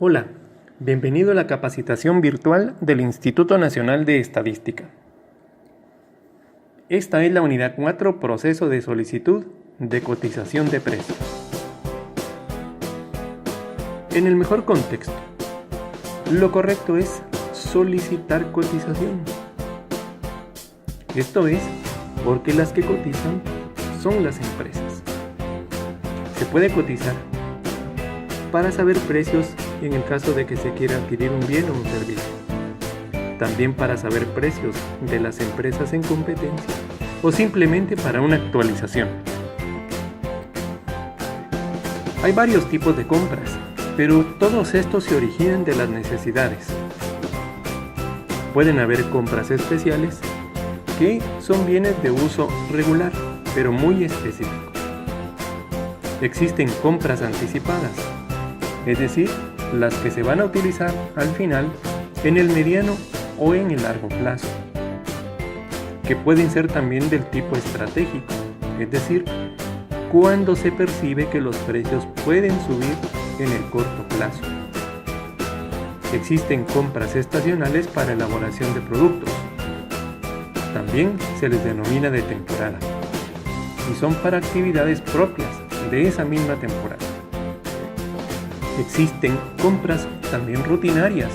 Hola, bienvenido a la capacitación virtual del Instituto Nacional de Estadística. Esta es la unidad 4, proceso de solicitud de cotización de precios. En el mejor contexto, lo correcto es solicitar cotización. Esto es porque las que cotizan son las empresas. Se puede cotizar para saber precios en el caso de que se quiera adquirir un bien o un servicio. También para saber precios de las empresas en competencia o simplemente para una actualización. Hay varios tipos de compras, pero todos estos se originan de las necesidades. Pueden haber compras especiales que son bienes de uso regular, pero muy específico. Existen compras anticipadas, es decir, las que se van a utilizar al final en el mediano o en el largo plazo, que pueden ser también del tipo estratégico, es decir, cuando se percibe que los precios pueden subir en el corto plazo. Existen compras estacionales para elaboración de productos, también se les denomina de temporada, y son para actividades propias de esa misma temporada. Existen compras también rutinarias,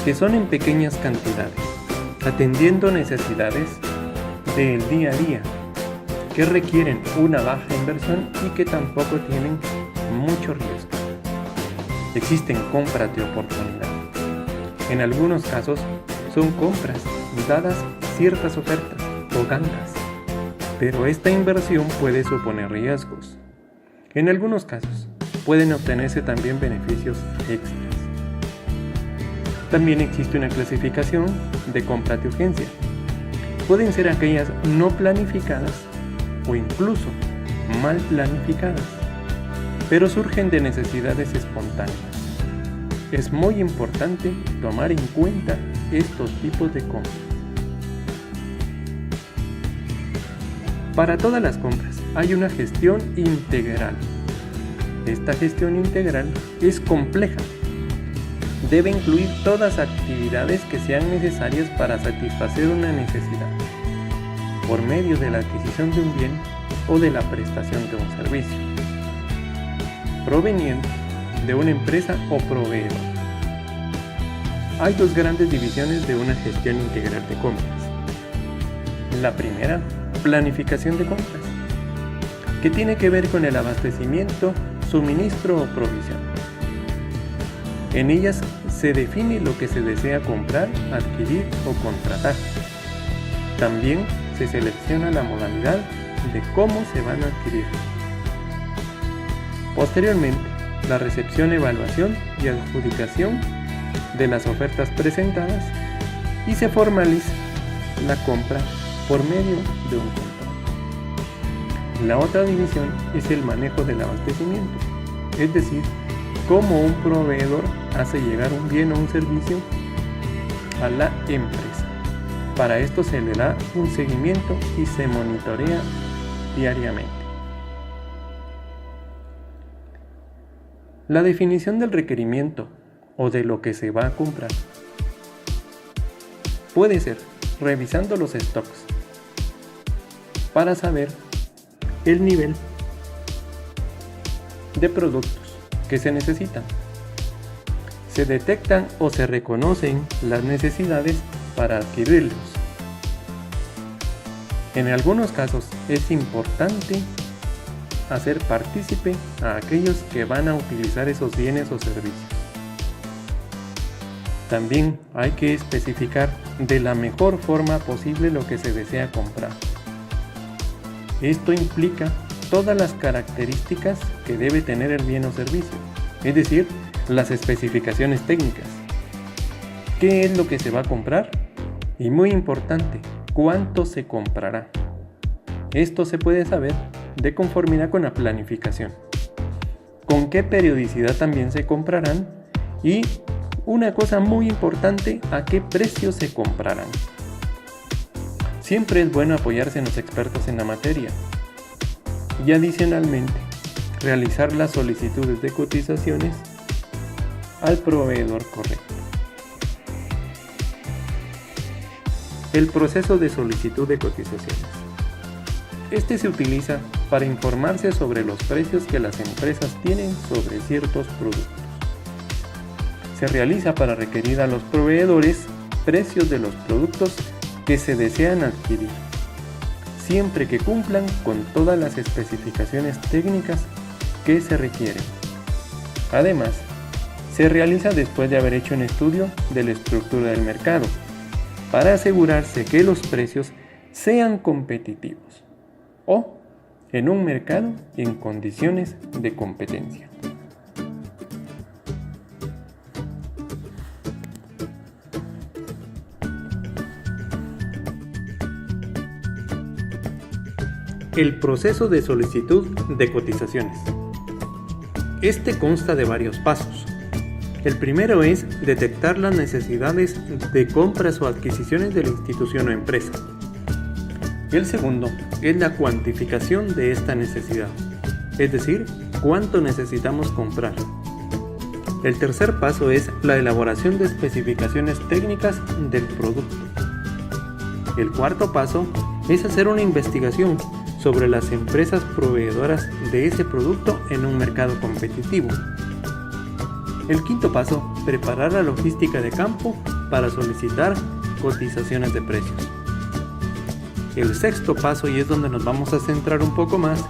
que son en pequeñas cantidades, atendiendo necesidades del día a día, que requieren una baja inversión y que tampoco tienen mucho riesgo. Existen compras de oportunidad. En algunos casos son compras dadas ciertas ofertas o ganas, pero esta inversión puede suponer riesgos. En algunos casos pueden obtenerse también beneficios extras. También existe una clasificación de compras de urgencia. Pueden ser aquellas no planificadas o incluso mal planificadas, pero surgen de necesidades espontáneas. Es muy importante tomar en cuenta estos tipos de compras. Para todas las compras hay una gestión integral. Esta gestión integral es compleja. Debe incluir todas las actividades que sean necesarias para satisfacer una necesidad, por medio de la adquisición de un bien o de la prestación de un servicio, proveniente de una empresa o proveedor. Hay dos grandes divisiones de una gestión integral de compras. La primera, planificación de compras, que tiene que ver con el abastecimiento, suministro o provisión. En ellas se define lo que se desea comprar, adquirir o contratar. También se selecciona la modalidad de cómo se van a adquirir. Posteriormente, la recepción, evaluación y adjudicación de las ofertas presentadas y se formaliza la compra por medio de un contrato. La otra división es el manejo del abastecimiento, es decir, cómo un proveedor hace llegar un bien o un servicio a la empresa. Para esto se le da un seguimiento y se monitorea diariamente. La definición del requerimiento o de lo que se va a comprar puede ser revisando los stocks para saber el nivel de productos que se necesitan. Se detectan o se reconocen las necesidades para adquirirlos. En algunos casos es importante hacer partícipe a aquellos que van a utilizar esos bienes o servicios. También hay que especificar de la mejor forma posible lo que se desea comprar. Esto implica todas las características que debe tener el bien o servicio, es decir, las especificaciones técnicas. ¿Qué es lo que se va a comprar? Y muy importante, ¿cuánto se comprará? Esto se puede saber de conformidad con la planificación. ¿Con qué periodicidad también se comprarán? Y una cosa muy importante, ¿a qué precio se comprarán? Siempre es bueno apoyarse en los expertos en la materia. Y adicionalmente, realizar las solicitudes de cotizaciones al proveedor correcto. El proceso de solicitud de cotizaciones. Este se utiliza para informarse sobre los precios que las empresas tienen sobre ciertos productos. Se realiza para requerir a los proveedores precios de los productos que se desean adquirir, siempre que cumplan con todas las especificaciones técnicas que se requieren. Además, se realiza después de haber hecho un estudio de la estructura del mercado, para asegurarse que los precios sean competitivos o en un mercado en condiciones de competencia. El proceso de solicitud de cotizaciones. Este consta de varios pasos. El primero es detectar las necesidades de compras o adquisiciones de la institución o empresa. El segundo es la cuantificación de esta necesidad, es decir, cuánto necesitamos comprar. El tercer paso es la elaboración de especificaciones técnicas del producto. El cuarto paso es hacer una investigación sobre las empresas proveedoras de ese producto en un mercado competitivo. El quinto paso, preparar la logística de campo para solicitar cotizaciones de precios. El sexto paso, y es donde nos vamos a centrar un poco más,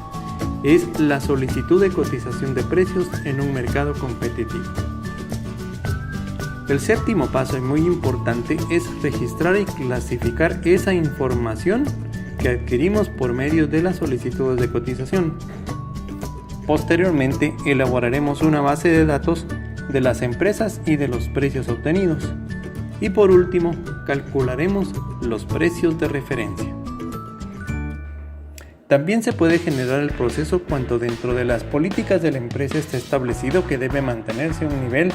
es la solicitud de cotización de precios en un mercado competitivo. El séptimo paso, y muy importante, es registrar y clasificar esa información que adquirimos por medio de las solicitudes de cotización. Posteriormente, elaboraremos una base de datos de las empresas y de los precios obtenidos. Y por último, calcularemos los precios de referencia. También se puede generar el proceso cuando dentro de las políticas de la empresa está establecido que debe mantenerse un nivel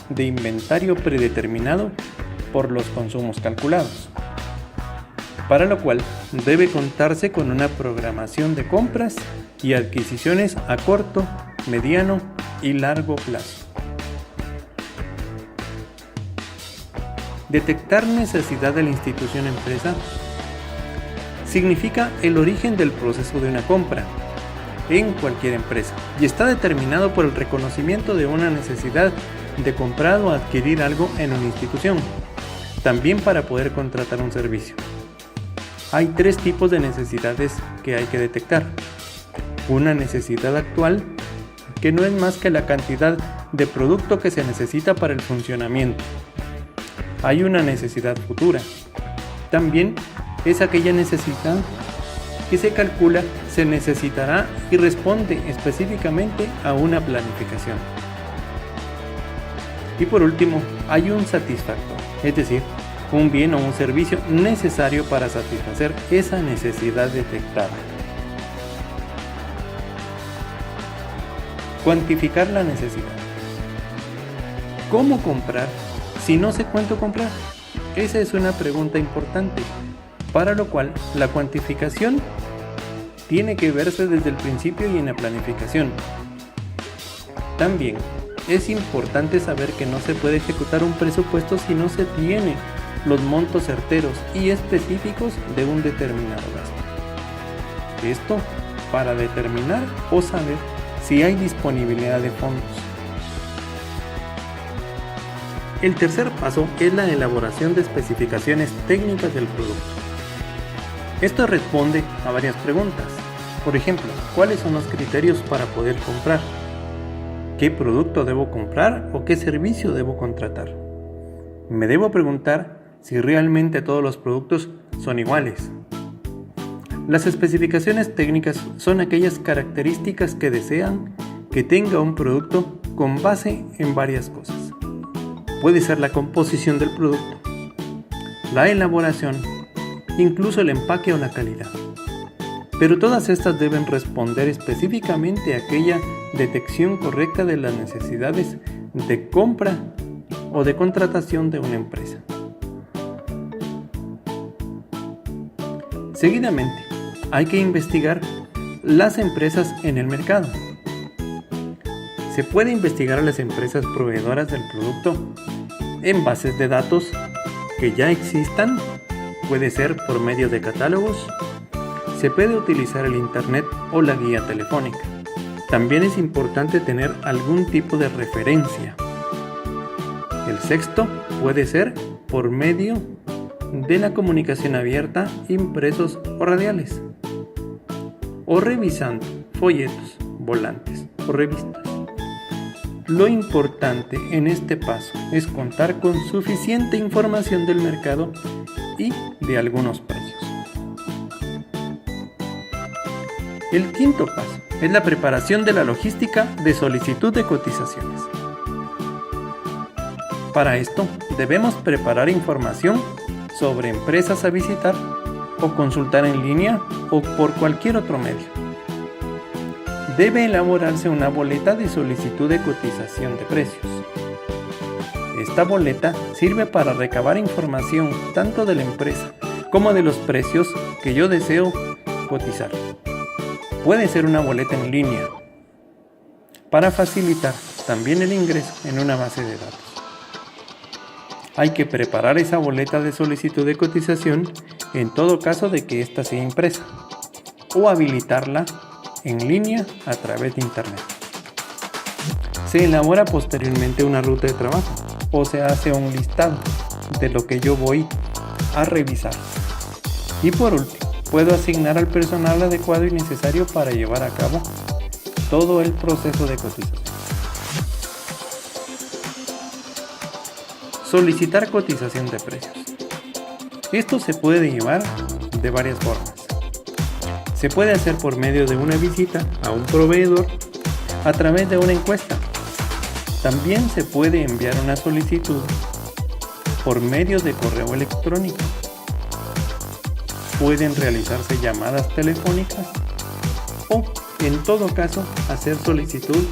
de inventario predeterminado por los consumos calculados, para lo cual debe contarse con una programación de compras y adquisiciones a corto, mediano y largo plazo. Detectar necesidad de la institución empresa significa el origen del proceso de una compra en cualquier empresa y está determinado por el reconocimiento de una necesidad de comprar o adquirir algo en una institución, también para poder contratar un servicio. Hay tres tipos de necesidades que hay que detectar. Una necesidad actual, que no es más que la cantidad de producto que se necesita para el funcionamiento. Hay una necesidad futura. También es aquella necesidad que se calcula, se necesitará y responde específicamente a una planificación. Y por último, hay un satisfactor, es decir, un bien o un servicio necesario para satisfacer esa necesidad detectada. Cuantificar la necesidad. ¿Cómo comprar si no sé cuánto comprar? Esa es una pregunta importante, para lo cual la cuantificación tiene que verse desde el principio y en la planificación. También es importante saber que no se puede ejecutar un presupuesto si no se tiene los montos certeros y específicos de un determinado gasto. Esto para determinar o saber si hay disponibilidad de fondos. El tercer paso es la elaboración de especificaciones técnicas del producto. Esto responde a varias preguntas. Por ejemplo, ¿cuáles son los criterios para poder comprar? ¿Qué producto debo comprar o qué servicio debo contratar? Me debo preguntar si realmente todos los productos son iguales. Las especificaciones técnicas son aquellas características que desean que tenga un producto con base en varias cosas. Puede ser la composición del producto, la elaboración, incluso el empaque o la calidad. Pero todas estas deben responder específicamente a aquella detección correcta de las necesidades de compra o de contratación de una empresa. Seguidamente, hay que investigar las empresas en el mercado. Se puede investigar a las empresas proveedoras del producto en bases de datos que ya existan, puede ser por medio de catálogos. Se puede utilizar el internet o la guía telefónica. También es importante tener algún tipo de referencia. El sexto puede ser por medio de la comunicación abierta, impresos o radiales, o revisando folletos, volantes o revistas. Lo importante en este paso es contar con suficiente información del mercado y de algunos precios. El quinto paso es la preparación de la logística de solicitud de cotizaciones. Para esto debemos preparar información sobre empresas a visitar o consultar en línea o por cualquier otro medio. Debe elaborarse una boleta de solicitud de cotización de precios. Esta boleta sirve para recabar información tanto de la empresa como de los precios que yo deseo cotizar. Puede ser una boleta en línea para facilitar también el ingreso en una base de datos. Hay que preparar esa boleta de solicitud de cotización en todo caso de que ésta sea impresa o habilitarla en línea a través de internet. Se elabora posteriormente una ruta de trabajo o se hace un listado de lo que yo voy a revisar. Y por último, puedo asignar al personal adecuado y necesario para llevar a cabo todo el proceso de cotización. Solicitar cotización de precios. Esto se puede llevar de varias formas. Se puede hacer por medio de una visita a un proveedor a través de una encuesta. También se puede enviar una solicitud por medio de correo electrónico. Pueden realizarse llamadas telefónicas o, en todo caso, hacer solicitud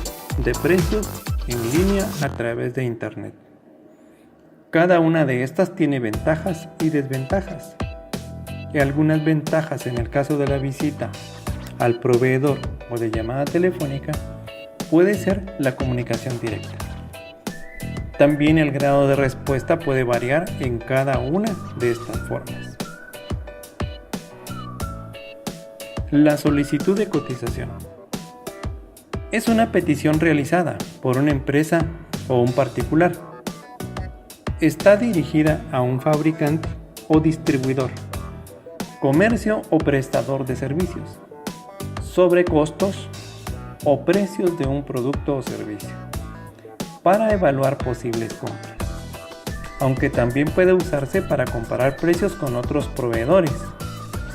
de precios en línea a través de internet. Cada una de estas tiene ventajas y desventajas. Y algunas ventajas en el caso de la visita al proveedor o de llamada telefónica puede ser la comunicación directa. También el grado de respuesta puede variar en cada una de estas formas. La solicitud de cotización es una petición realizada por una empresa o un particular. Está dirigida a un fabricante o distribuidor, comercio o prestador de servicios, sobre costos o precios de un producto o servicio, para evaluar posibles compras, aunque también puede usarse para comparar precios con otros proveedores,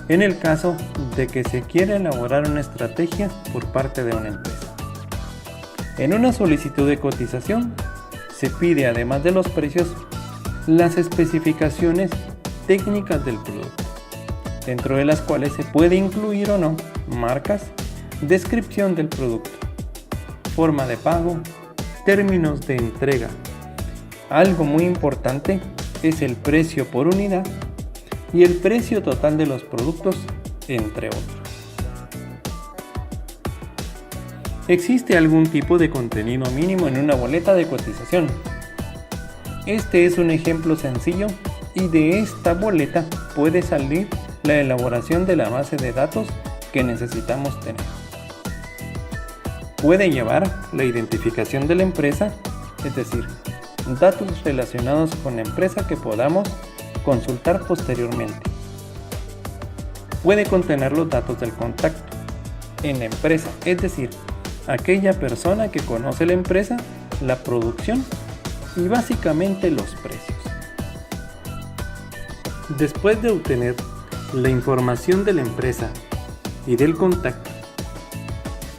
en el caso de que se quiera elaborar una estrategia por parte de una empresa. En una solicitud de cotización se pide, además de los precios, las especificaciones técnicas del producto, dentro de las cuales se puede incluir o no marcas, descripción del producto, forma de pago, términos de entrega. Algo muy importante es el precio por unidad y el precio total de los productos, entre otros. ¿Existe algún tipo de contenido mínimo en una boleta de cotización? Este es un ejemplo sencillo y de esta boleta puede salir la elaboración de la base de datos que necesitamos tener. Puede llevar la identificación de la empresa, es decir, datos relacionados con la empresa que podamos consultar posteriormente. Puede contener los datos del contacto en la empresa, es decir, aquella persona que conoce la empresa, la producción y básicamente los precios. Después de obtener la información de la empresa y del contacto,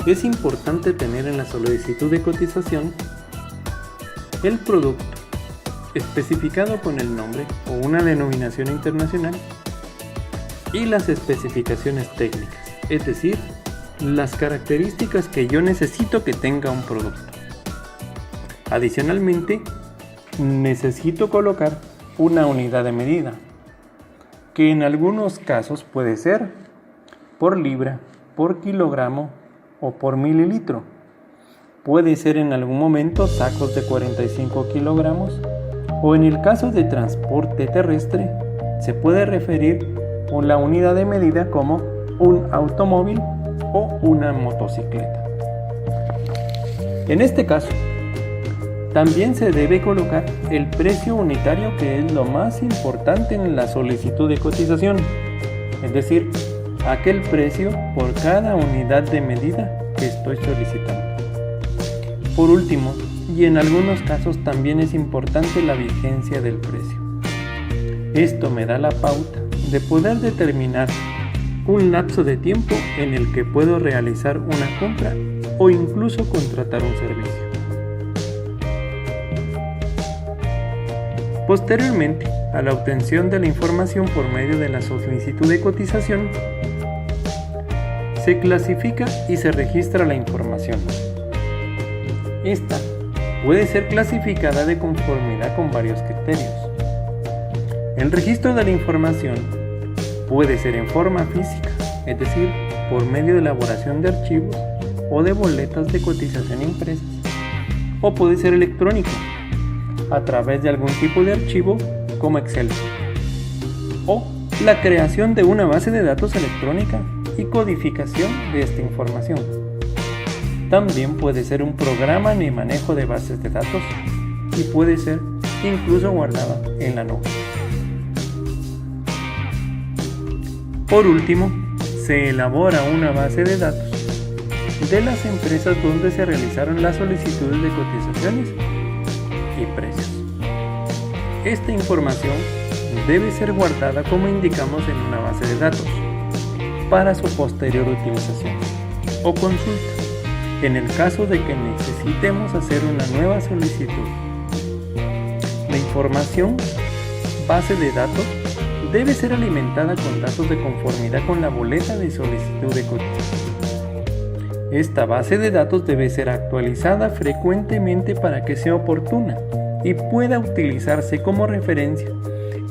es importante tener en la solicitud de cotización el producto especificado con el nombre o una denominación internacional y las especificaciones técnicas, es decir, las características que yo necesito que tenga un producto. Adicionalmente, necesito colocar una unidad de medida, que en algunos casos puede ser por libra, por kilogramo o por mililitro. Puede ser en algún momento sacos de 45 kilogramos o en el caso de transporte terrestre se puede referir a la unidad de medida como un automóvil o una motocicleta. En este caso, también se debe colocar el precio unitario, que es lo más importante en la solicitud de cotización, es decir, aquel precio por cada unidad de medida que estoy solicitando. Por último, y en algunos casos también es importante la vigencia del precio. Esto me da la pauta de poder determinar un lapso de tiempo en el que puedo realizar una compra o incluso contratar un servicio. Posteriormente a la obtención de la información por medio de la solicitud de cotización, se clasifica y se registra la información. Esta puede ser clasificada de conformidad con varios criterios. El registro de la información puede ser en forma física, es decir, por medio de elaboración de archivos o de boletas de cotización impresas, o puede ser electrónico, a través de algún tipo de archivo como Excel, o la creación de una base de datos electrónica y codificación de esta información. También puede ser un programa de manejo de bases de datos y puede ser incluso guardada en la nube. Por último, se elabora una base de datos de las empresas donde se realizaron las solicitudes de cotizaciones y precios. Esta información debe ser guardada como indicamos en una base de datos para su posterior utilización o consulta en el caso de que necesitemos hacer una nueva solicitud. La información base de datos debe ser alimentada con datos de conformidad con la boleta de solicitud de cotización. Esta base de datos debe ser actualizada frecuentemente para que sea oportuna y pueda utilizarse como referencia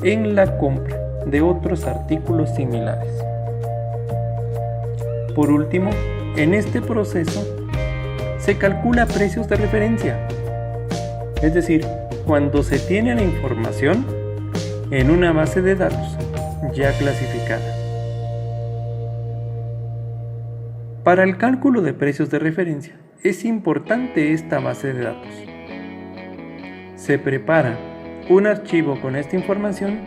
en la compra de otros artículos similares. Por último, en este proceso se calcula precios de referencia, es decir, cuando se tiene la información en una base de datos ya clasificada. Para el cálculo de precios de referencia es importante esta base de datos. Se prepara un archivo con esta información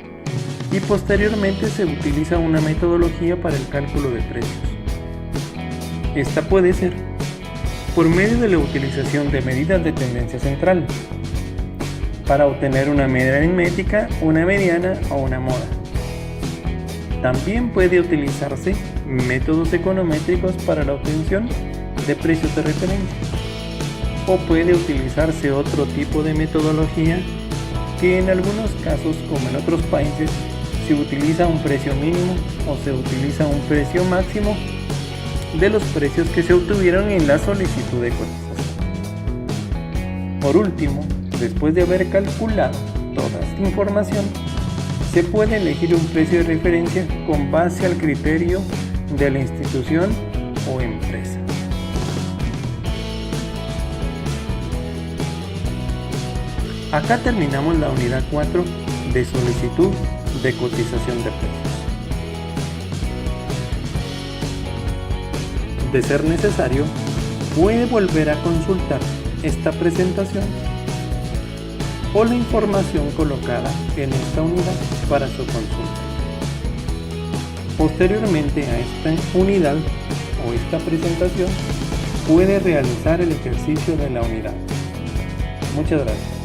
y posteriormente se utiliza una metodología para el cálculo de precios. Esta puede ser por medio de la utilización de medidas de tendencia central para obtener una media aritmética, una mediana o una moda. También puede utilizarse métodos econométricos para la obtención de precios de referencia, o puede utilizarse otro tipo de metodología que en algunos casos, como en otros países, se utiliza un precio mínimo o se utiliza un precio máximo de los precios que se obtuvieron en la solicitud de cotización. Por último, después de haber calculado toda esta información, se puede elegir un precio de referencia con base al criterio de la institución o empresa. Acá terminamos la unidad 4 de solicitud de cotización de precios. De ser necesario, puede volver a consultar esta presentación o la información colocada en esta unidad para su consulta. Posteriormente a esta unidad o esta presentación, puede realizar el ejercicio de la unidad. Muchas gracias.